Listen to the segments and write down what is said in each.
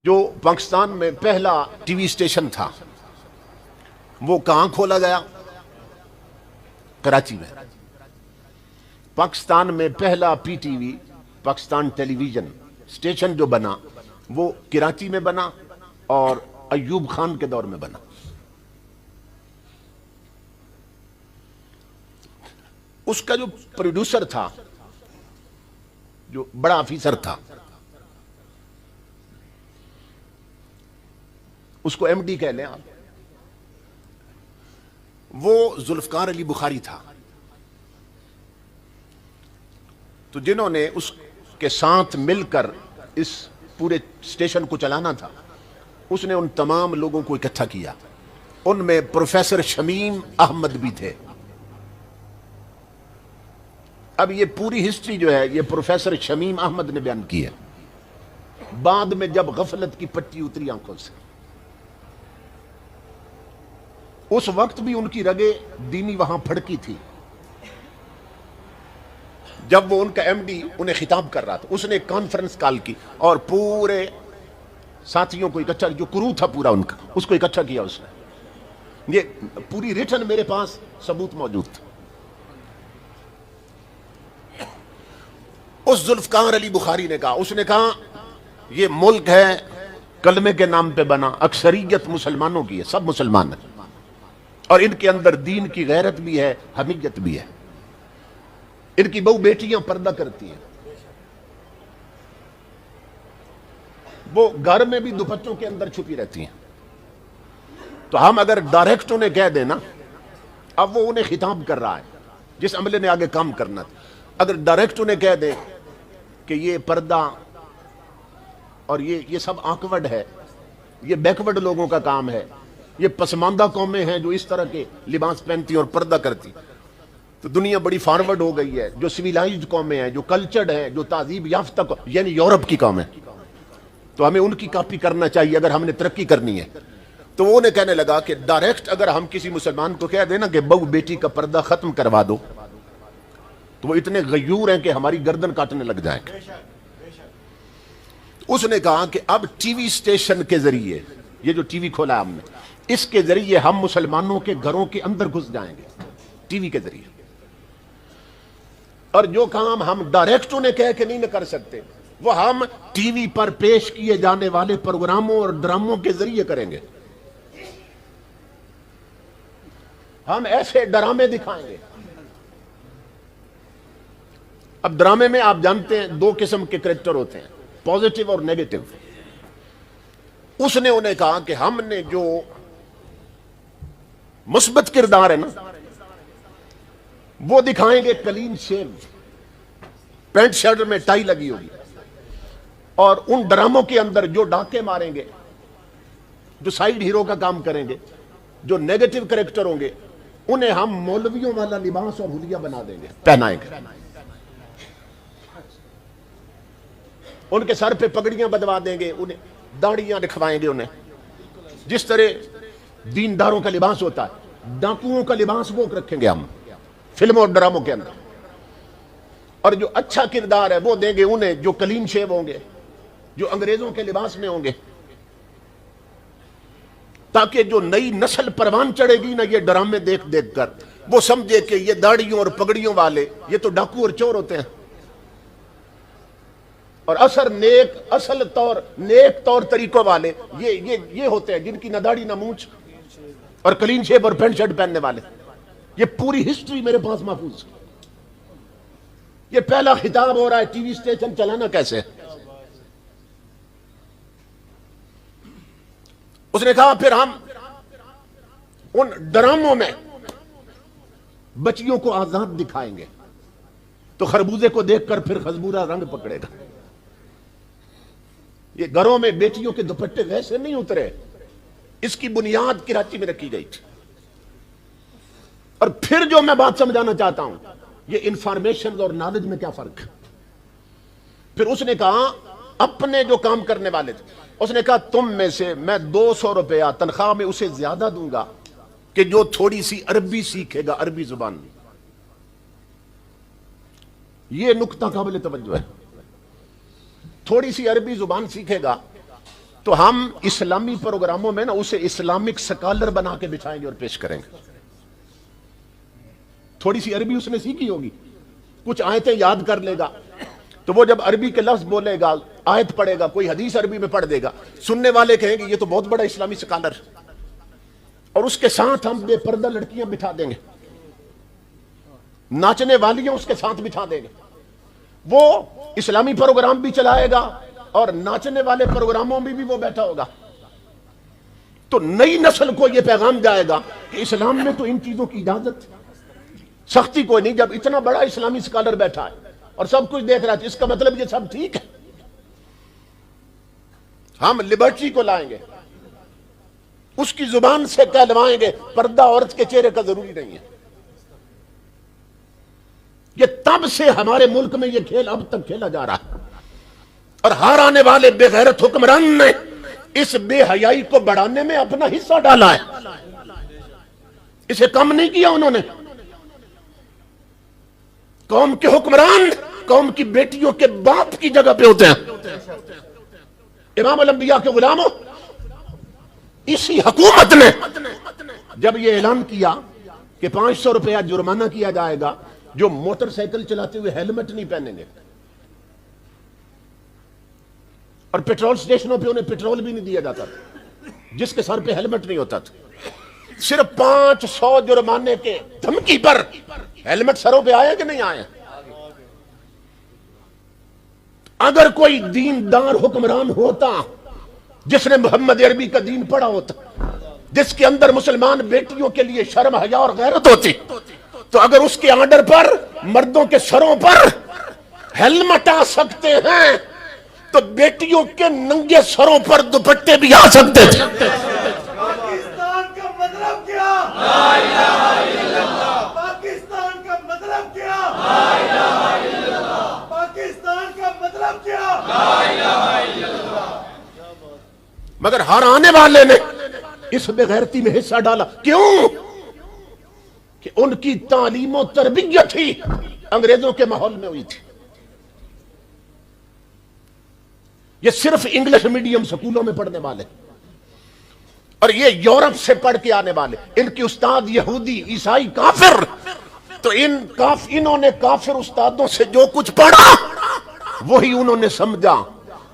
جو پاکستان میں پہلا ٹی وی اسٹیشن تھا وہ کہاں کھولا گیا؟ کراچی میں۔ پاکستان میں پہلا پی ٹی وی پاکستان ٹیلی ویژن اسٹیشن جو بنا وہ کراچی میں بنا اور ایوب خان کے دور میں بنا۔ اس کا جو پروڈیوسر تھا، جو بڑا آفیسر تھا، اس کو ایم ڈی کہہ لیں آپ، وہ ذوالفقار علی بخاری تھا۔ تو جنہوں نے اس کے ساتھ مل کر اس پورے اسٹیشن کو چلانا تھا، اس نے ان تمام لوگوں کو اکٹھا کیا۔ ان میں پروفیسر شمیم احمد بھی تھے۔ اب یہ پوری ہسٹری جو ہے یہ پروفیسر شمیم احمد نے بیان کی ہے، بعد میں جب غفلت کی پٹی اتری آنکھوں سے۔ اس وقت بھی ان کی رگے دینی وہاں پھڑکی تھی۔ جب وہ ان کا ایم ڈی انہیں خطاب کر رہا تھا، اس نے ایک کانفرنس کال کی اور پورے ساتھیوں کو اکٹھا، جو کرو تھا پورا ان کا، اس کو اکٹھا کیا۔ اس نے یہ پوری ریٹن میرے پاس ثبوت موجود تھا۔ اس ذوالفقار علی بخاری نے کہا، اس نے کہا یہ ملک ہے کلمے کے نام پہ بنا، اکثریت مسلمانوں کی ہے، سب مسلمان ہیں، اور ان کے اندر دین کی غیرت بھی ہے، حمیت بھی ہے۔ ان کی بہو بیٹیاں پردہ کرتی ہیں، وہ گھر میں بھی دوپٹوں کے اندر چھپی رہتی ہیں۔ تو ہم اگر ڈائریکٹ انہیں کہہ دینا، اب وہ انہیں خطاب کر رہا ہے جس عملے نے آگے کام کرنا تھا، اگر ڈائریکٹ انہیں کہہ دیں کہ یہ پردہ اور یہ سب آکورڈ ہے، یہ بیکورڈ لوگوں کا کام ہے، یہ پسماندہ قومیں ہیں جو اس طرح کے لباس پہنتی اور پردہ کرتی، تو دنیا بڑی فارورڈ ہو گئی ہے، جو سویلائزڈ قومیں ہیں، جو کلچرڈ ہیں، جو تہذیب یافتہ یعنی یورپ کی قومیں، تو ہمیں ان کی کاپی کرنا چاہیے اگر ہم نے ترقی کرنی ہے۔ تو وہ انہیں کہنے لگا کہ ڈائریکٹ اگر ہم کسی مسلمان کو کہہ دینا کہ بہو بیٹی کا پردہ ختم کروا دو، تو وہ اتنے غیور ہیں کہ ہماری گردن کاٹنے لگ جائیں گے۔ اس نے کہا کہ اب ٹی وی اسٹیشن کے ذریعے، یہ جو ٹی وی کھولا ہم نے، اس کے ذریعے ہم مسلمانوں کے گھروں کے اندر گھس جائیں گے، ٹی وی کے ذریعے، اور جو کام ہم ڈائریکٹ انہیں کہہ کے نہیں نہ کر سکتے، وہ ہم ٹی وی پر پیش کیے جانے والے پروگراموں اور ڈراموں کے ذریعے کریں گے۔ ہم ایسے ڈرامے دکھائیں گے۔ اب ڈرامے میں آپ جانتے ہیں دو قسم کے کریکٹر ہوتے ہیں، پازیٹیو اور نیگیٹو۔ اس نے انہیں کہا کہ ہم نے جو مثبت کردار ہے نا، وہ دکھائیں گے کلین شیو، پینٹ شرٹ میں ٹائی لگی ہوگی، اور ان ڈراموں کے اندر جو ڈاکے ماریں گے، جو سائیڈ ہیرو کا کام کریں گے، جو نیگیٹو کریکٹر ہوں گے، انہیں ہم مولویوں والا لباس اور حلیہ بنا دیں گے، پہنائیں گے، ان کے سر پہ پگڑیاں بدوا دیں گے، انہیں داڑیاں رکھوائیں گے، انہیں جس طرح دینداروں کا لباس ہوتا ہے، ڈاکوؤں کا لباس وہ رکھیں گے ہم فلموں اور ڈراموں کے اندر، اور جو اچھا کردار ہے وہ دیں گے انہیں جو کلین شیو ہوں گے، جو انگریزوں کے لباس میں ہوں گے، تاکہ جو نئی نسل پروان چڑھے گی نا یہ ڈرامے دیکھ دیکھ کر، وہ سمجھے کہ یہ داڑیوں اور پگڑیوں والے یہ تو ڈاکو اور چور ہوتے ہیں، اور نیک طور طریقوں والے یہ ہوتے ہیں جن کی نہ داڑھی نہ مونچھ اور کلین شیپ اور پینٹ شرٹ پہننے والے۔ یہ پوری ہسٹری میرے پاس محفوظ ہے۔ یہ پہلا خطاب ہو رہا ہے ٹی وی اسٹیشن چلانا کیسے ہے۔ اس نے کہا پھر ہم ان ڈراموں میں بچیوں کو آزاد دکھائیں گے، تو خربوزے کو دیکھ کر پھر خزبورہ رنگ پکڑے گا۔ یہ گھروں میں بیٹیوں کے دوپٹے ویسے نہیں اترے، اس کی بنیاد کراچی میں رکھی گئی تھی۔ اور پھر جو میں بات سمجھانا چاہتا ہوں، یہ انفارمیشن اور نالج میں کیا فرق ہے۔ پھر اس نے کہا اپنے جو کام کرنے والے تھے، اس نے کہا تم میں سے میں 200 روپیہ تنخواہ میں اسے زیادہ دوں گا کہ جو تھوڑی سی عربی سیکھے گا، عربی زبان میں۔ یہ نکتہ قابل توجہ ہے۔ تھوڑی سی عربی زبان سیکھے گا تو ہم اسلامی پروگراموں میں نا اسے اسلامک سکالر بنا کے بٹھائیں گے اور پیش کریں گے. تھوڑی سی عربی اس نے سیکھی ہوگی, کچھ آیتیں یاد کر لے گا, تو وہ جب عربی کے لفظ بولے گا, آیت پڑھے گا, کوئی حدیث عربی میں پڑھ دے گا, سننے والے کہیں گے یہ تو بہت بڑا اسلامی سکالر. اور اس کے ساتھ ہم بے پردہ لڑکیاں بٹھا دیں گے, ناچنے والیاں اس کے ساتھ بٹھا دیں گے. وہ اسلامی پروگرام بھی چلائے گا اور ناچنے والے پروگراموں میں بھی وہ بیٹھا ہوگا. تو نئی نسل کو یہ پیغام جائے گا کہ اسلام میں تو ان چیزوں کی اجازت, سختی کوئی نہیں. جب اتنا بڑا اسلامی سکالر بیٹھا ہے اور سب کچھ دیکھ رہا ہے, اس کا مطلب یہ سب ٹھیک ہے. ہم لبرٹی کو لائیں گے, اس کی زبان سے کہلوائیں گے پردہ عورت کے چہرے کا ضروری نہیں ہے. یہ تب سے ہمارے ملک میں یہ کھیل اب تک کھیلا جا رہا ہے, اور ہار آنے والے بے غیرت حکمران نے اس بے حیائی کو بڑھانے میں اپنا حصہ ڈالا ہے. اسے کم نہیں کیا انہوں نے. قوم کے حکمران قوم کی بیٹیوں کے باپ کی جگہ پہ ہوتے ہیں. امام الانبیاء کے غلاموں, اسی حکومت نے جب یہ اعلان کیا کہ 500 روپیہ جرمانہ کیا جائے گا جو موٹر سائیکل چلاتے ہوئے ہیلمٹ نہیں پہنیں گے, اور پیٹرول سٹیشنوں پہ انہیں پیٹرول بھی نہیں دیا جاتا تھا جس کے سر پہ ہیلمٹ نہیں ہوتا تھا. صرف 500 جرمانے کے دھمکی پر ہیلمٹ سروں پہ آیا کہ نہیں آیا؟ اگر کوئی دیندار حکمران ہوتا جس نے محمد عربی کا دین پڑھا ہوتا, جس کے اندر مسلمان بیٹیوں کے لیے شرم حیا اور غیرت ہوتی, تو اگر اس کے آرڈر پر مردوں کے سروں پر ہیلمٹ آ سکتے ہیں تو بیٹیوں کے ننگے سروں پر دوپٹے بھی آ سکتے تھے. پاکستان کا مطلب کیا؟ لا الہ الا اللہ. پاکستان کا مطلب کیا؟ لا الہ الا اللہ. پاکستان کا مطلب کیا؟ لا الہ الا اللہ. مگر ہر آنے والے نے اس بے غیرتی میں حصہ ڈالا. کیوں؟ کہ ان کی تعلیم و تربیت ہی انگریزوں کے ماحول میں ہوئی تھی. یہ صرف انگلش میڈیم سکولوں میں پڑھنے والے اور یہ یورپ سے پڑھ کے آنے والے, ان کی استاد یہودی عیسائی کافر, تو انہوں نے کافر استادوں سے جو کچھ پڑھا وہی انہوں نے سمجھا,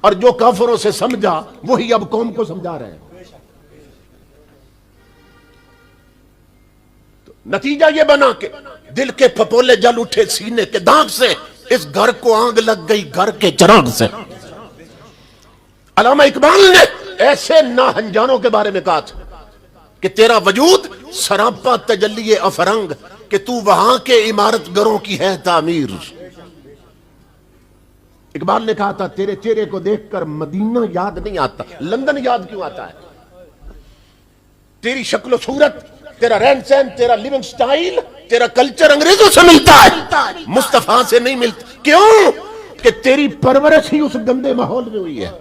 اور جو کافروں سے سمجھا وہی اب قوم کو سمجھا رہے ہیں. نتیجہ یہ بنا کہ دل کے پھپولے جل اٹھے سینے کے داغ سے, اس گھر کو آگ لگ گئی گھر کے چراغ سے. علامہ اقبال نے ایسے ناہنجانوں کے بارے میں کہا تھا کہ تیرا وجود سراپا تجلی افرنگ, کہ تو وہاں کے عمارت گروں کی ہے تعمیر. اقبال نے کہا تھا تیرے چہرے کو دیکھ کر مدینہ یاد نہیں آتا, لندن یاد کیوں آتا ہے؟ تیری شکل و صورت, تیرا رہن سہن, تیرا لیونگ سٹائل, تیرا کلچر انگریزوں سے ملتا ہے, مصطفیٰ سے نہیں ملتا. کیوں؟ کہ تیری پرورش ہی اس گندے ماحول میں ہوئی ہے.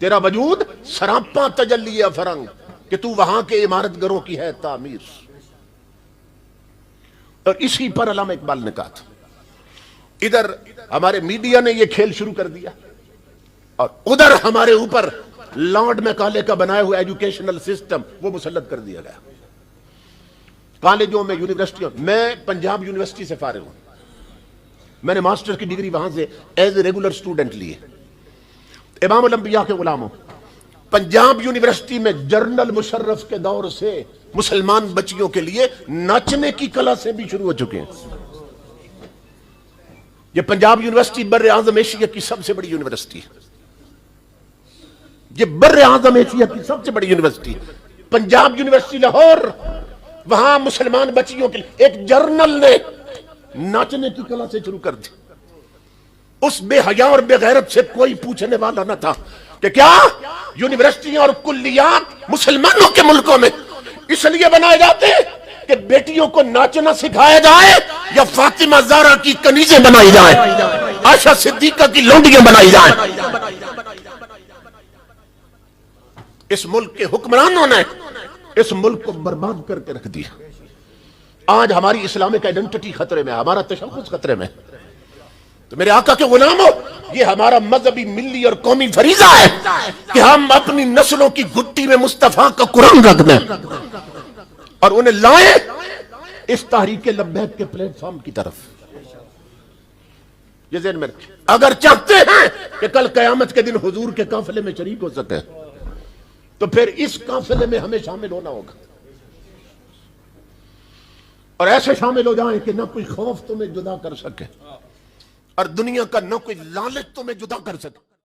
تیرا وجود سراپا تجلی افرنگ, کہ تو وہاں کے عمارت گروں کی ہے تعمیر. اور اسی پر علامہ اقبال نے کہا تھا. ادھر ہمارے میڈیا نے یہ کھیل شروع کر دیا, اور ادھر ہمارے اوپر لارڈ میکالے کا بنایا ہوا ایجوکیشنل سسٹم وہ مسلط کر دیا گیا. کالجوں میں, یونیورسٹیوں, میں پنجاب یونیورسٹی سے فارغ ہوں, میں نے ماسٹر کی ڈگری وہاں سے ایز اے ریگولر اسٹوڈنٹ لی ہے. امام الانبیاء کے غلاموں, پنجاب یونیورسٹی میں جنرل مشرف کے دور سے مسلمان بچیوں کے لیے ناچنے کی کلا سے بھی شروع ہو چکے ہیں. یہ پنجاب یونیورسٹی بر اعظم ایشیا کی سب سے بڑی یونیورسٹی ہے. یہ بر اعظم ایشیا کی سب سے بڑی یونیورسٹی ہے. پنجاب یونیورسٹی لاہور, وہاں مسلمان بچیوں کے لیے ایک جرنل نے ناچنے کی کلا سے شروع کر دی. اس بے حیا اور بے غیرت سے کوئی پوچھنے والا نہ تھا کہ کیا یونیورسٹیاں اور کلیات مسلمانوں کے ملکوں میں اس لیے بنائے جاتے ہیں کہ بیٹیوں کو ناچنا سکھایا جائے, یا فاطمہ زہرا کی کنیزیں بنائی جائیں, عائشہ صدیقہ کی لونڈیاں بنائی جائیں. اس ملک کے حکمرانوں نے اس ملک کو برباد کر کے رکھ دیا. آج ہماری اسلامک آئیڈینٹی خطرے میں, ہمارا تشخص خطرے میں. تو میرے آقا کے غلاموں, یہ ہمارا مذہبی ملی اور قومی فریضہ ہے کہ ہم اپنی نسلوں کی گھٹی میں مصطفیٰ کا قرآن رکھ دیں اور انہیں لائیں اس تحریک لبیک کے پلیٹ فارم کی طرف. یہ ذہن میں رکھیں. اگر چاہتے ہیں کہ کل قیامت کے دن حضور کے قافلے میں شریک ہو سکے تو پھر اس قافلے میں ہمیں شامل ہونا ہوگا اور ایسے شامل ہو جائیں کہ نہ کوئی خوف تمہیں جدا کر سکے اور دنیا کا نہ کوئی لالچ تمہیں جدا کر سکے.